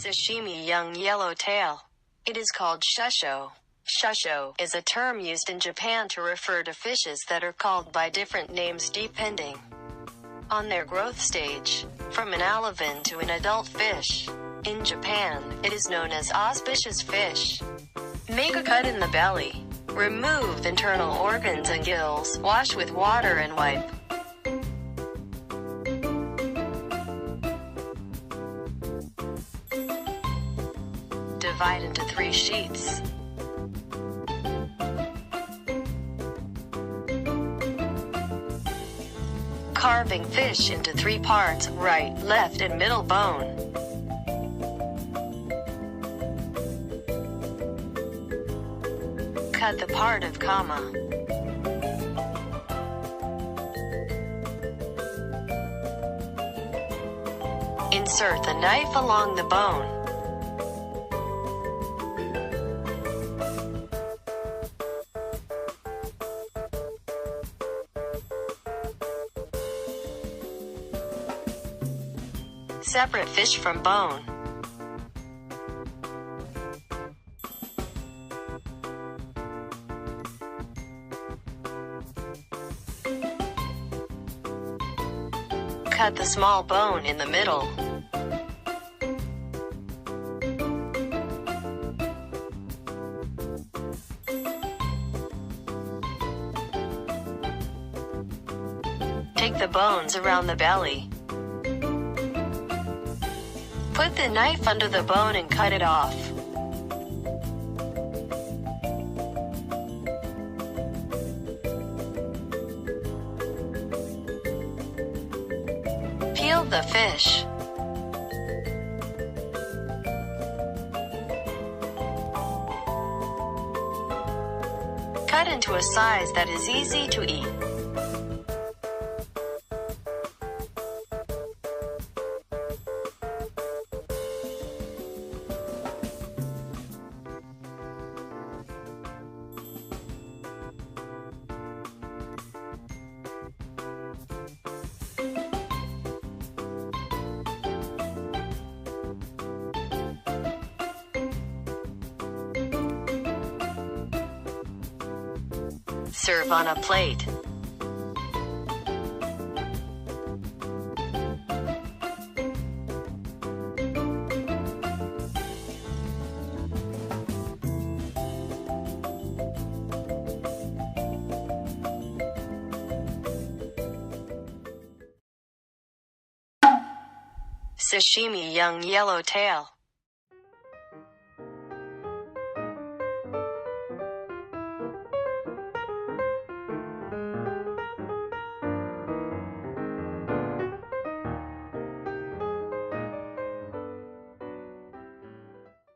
Sashimi young yellowtail. It is called Shusseuo. Shusseuo is a term used in Japan to refer to fishes that are called by different names depending on their growth stage, from an alevin to an adult fish. In Japan, it is known as auspicious fish. Make a cut in the belly. Remove internal organs and gills. Wash with water and wipe. Divide into 3 sheets. Carving fish into 3 parts, right, left, and middle bone. Cut the part of comma. Insert the knife along the bone. Separate fish from bone. Cut the small bone in the middle. Take the bones around the belly. Put the knife under the bone and cut it off. Peel the fish. Cut into a size that is easy to eat. Serve on a plate. Sashimi young yellowtail.